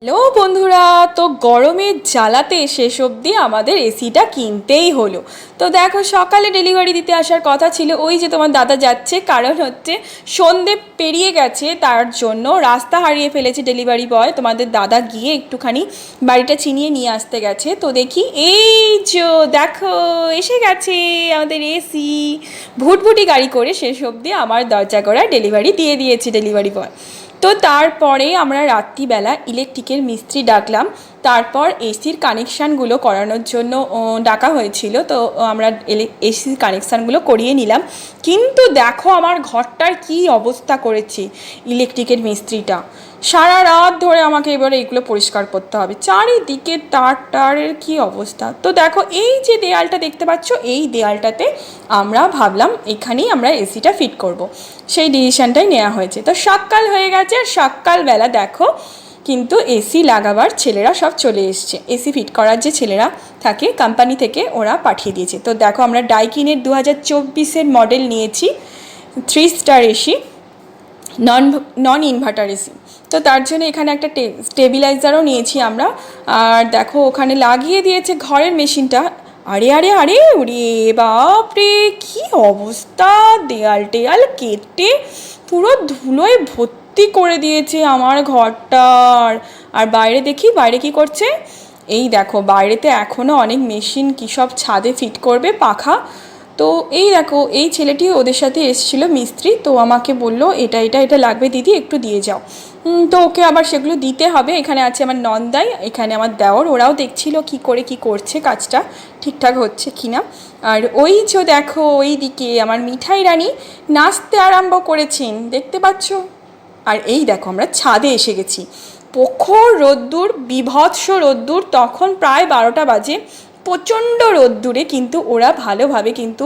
Hello বন্ধুরা, তো গরমের জ্বালাতে শেষ অবধি আমাদের এসিটা কিনতেই হলো। তো দেখো, সকালে ডেলিভারি দিতে আসার কথা ছিল, ওই যে তোমার দাদা যাচ্ছে, কারণ হচ্ছে সন্ধে পেরিয়ে গেছে, তার জন্য রাস্তা হারিয়ে ফেলেছে ডেলিভারি বয়। তোমাদের দাদা গিয়ে একটুখানি বাড়িটা চিনিয়ে নিয়ে আসতে গেছে। তো দেখি এই যে দেখো এসে গেছে আমাদের এসি, ভুটভুটি গাড়ি করে শেষ অবধি আমার দরজা গড়ায় ডেলিভারি দিয়ে দিয়েছে ডেলিভারি বয়। তো তারপরে আমরা রাত্রিবেলা ইলেকট্রিকের মিস্ত্রি ডাকলাম, তারপর এসির কানেকশানগুলো করানোর জন্য ডাকা হয়েছিল। তো আমরা এসির কানেকশানগুলো করিয়ে নিলাম। কিন্তু দেখো আমার ঘরটার কি অবস্থা করেছে ইলেকট্রিকের মিস্ত্রিটা। সারা রাত ধরে আমাকে এবারে এগুলো পরিষ্কার করতে হবে, চারিদিকে তারের কি অবস্থা। তো দেখো এই যে দেয়ালটা দেখতে পাচ্ছ, এই দেয়ালটাতে আমরা ভাবলাম এখানেই আমরা এসিটা ফিট করব, সেই ডিসিশানটাই নেওয়া হয়েছে। তো সকাল হয়ে গেছে, আর সকালবেলা দেখো কিন্তু এসি লাগাবার ছেলেরা সব চলে এসছে। এসি ফিট করার যে ছেলেরা থাকে কোম্পানি থেকে, ওরা পাঠিয়ে দিয়েছে। তো দেখো আমরা ডাইকিনের 2024-এর মডেল নিয়েছি, 3 স্টার এসি, নন ইনভার্টার এসি। তো তার জন্য এখানে একটা স্টেবিলাইজারও নিয়েছি আমরা। আর দেখো ওখানে লাগিয়ে দিয়েছে ঘরের মেশিনটা। আরে আরে আরে ওরে বাপরে, কি অবস্থা, দেয়াল টেয়াল কেটে পুরো ধুলোয় ভর্তি করে দিয়েছে আমার ঘরটার। আর বাইরে দেখি, বাইরে কি করছে, এই দেখো বাইরেতে এখনও অনেক মেশিন কী সব ছাদে ফিট করবে, পাখা। তো এই দেখো এই ছেলেটি ওদের সাথে এসেছিল মিস্ত্রি, তো আমাকে বললো এটা এটা এটা লাগবে দিদি, একটু দিয়ে যাও। তো ওকে আবার সেগুলো দিতে হবে। এখানে আছে আমার নন্দাই, এখানে আমার দেওর, ওরাও দেখছিল কি করে কি করছে, কাজটা ঠিকঠাক হচ্ছে কি না। আর ওই যে দেখো ওই দিকে আমার মিঠাই রানী নাচতে আরম্ভ করেছেন, দেখতে পাচ্ছ। আর এই দেখো আমরা ছাদে এসে গেছি, প্রখর রোদ্দুর, বীভৎস রোদ্দুর, তখন প্রায় 12টা বাজে। প্রচণ্ড রোদ্দুরে কিন্তু ওরা ভালোভাবে, কিন্তু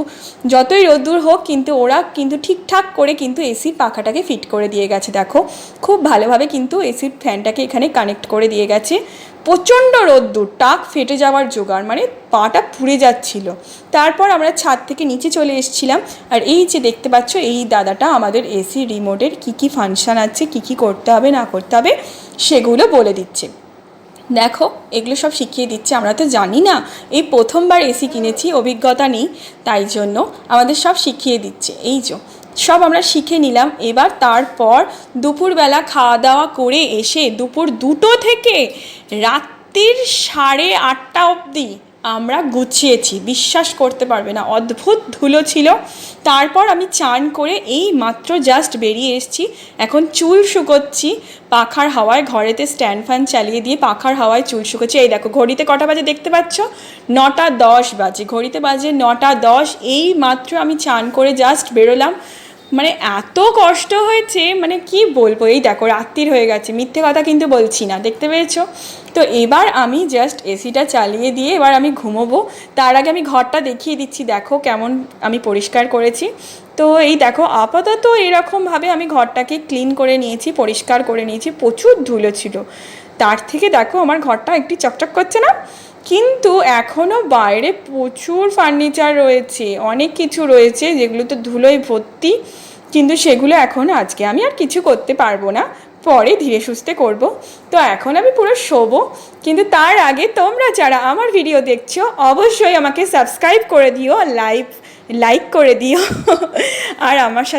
যতই রোদ্দুর হোক কিন্তু ওরা কিন্তু ঠিকঠাক করে কিন্তু এসির পাখাটাকে ফিট করে দিয়ে গেছে। দেখো খুব ভালোভাবে কিন্তু এসির ফ্যানটাকে এখানে কানেক্ট করে দিয়ে গেছে। প্রচণ্ড রোদ্দুর, টাক ফেটে যাওয়ার জোগাড়, মানে পাটা পুড়ে যাচ্ছিল। তারপর আমরা ছাদ থেকে নিচে চলে এসেছিলাম। আর এই যে দেখতে পাচ্ছ, এই দাদাটা আমাদের এসি রিমোটের কী কী ফাংশান আছে, কী কী করতে হবে না করতে হবে সেগুলো বলে দিচ্ছে। দেখো এগুলো সব শিখিয়ে দিচ্ছে, আমরা তো জানি না, এই প্রথমবার এসি কিনেছি, অভিজ্ঞতা নেই, তাই জন্য আমাদের সব শিখিয়ে দিচ্ছে। এই যে সব আমরা শিখে নিলাম। এবার তারপর দুপুরবেলা খাওয়া দাওয়া করে এসে দুপুর 2টো থেকে রাত্রির 8:30 অবধি আমরা গুছিয়েছি, বিশ্বাস করতে পারবে না, অদ্ভুত ধুলো ছিল। তারপর আমি চান করে এই মাত্র জাস্ট বেরিয়ে এসেছি, এখন চুল শুকোচ্ছি পাখার হাওয়ায়, ঘরেতে স্ট্যান্ড ফ্যান চালিয়ে দিয়ে পাখার হাওয়ায় চুল শুকোচ্ছি। এই দেখো ঘড়িতে কটা বাজে দেখতে পাচ্ছ, 9:10 বাজে, ঘড়িতে বাজে 9:10। এই মাত্র আমি চান করে জাস্ট বেরোলাম, মানে এত কষ্ট হয়েছে, মানে কি বলবো। এই দেখো রাত্রির হয়ে গেছে, মিথ্যে কথা কিন্তু বলছি না, দেখতে পেয়েছো। তো এবার আমি জাস্ট এসিটা চালিয়ে দিয়ে এবার আমি ঘুমোবো। তার আগে আমি ঘরটা দেখিয়ে দিচ্ছি, দেখো কেমন আমি পরিষ্কার করেছি। তো এই দেখো আপাতত এরকমভাবে আমি ঘরটাকে ক্লিন করে নিয়েছি, পরিষ্কার করে নিয়েছি, প্রচুর ধুলো ছিল। তার থেকে দেখো আমার ঘরটা একটু চকচক করছে না, কিন্তু এখনও বাইরে প্রচুর ফার্নিচার রয়েছে, অনেক কিছু রয়েছে যেগুলো তো ধুলোয় ভর্তি, কিন্তু সেগুলো এখন আজকে আমি আর কিছু করতে পারবো না, পরে ধীরে সুস্থে করব। তো এখন আমি পুরো শোবো, কিন্তু তার আগে তোমরা যারা আমার ভিডিও দেখছো অবশ্যই আমাকে সাবস্ক্রাইব করে দিও, লাইক করে দিও আর আমার সাথে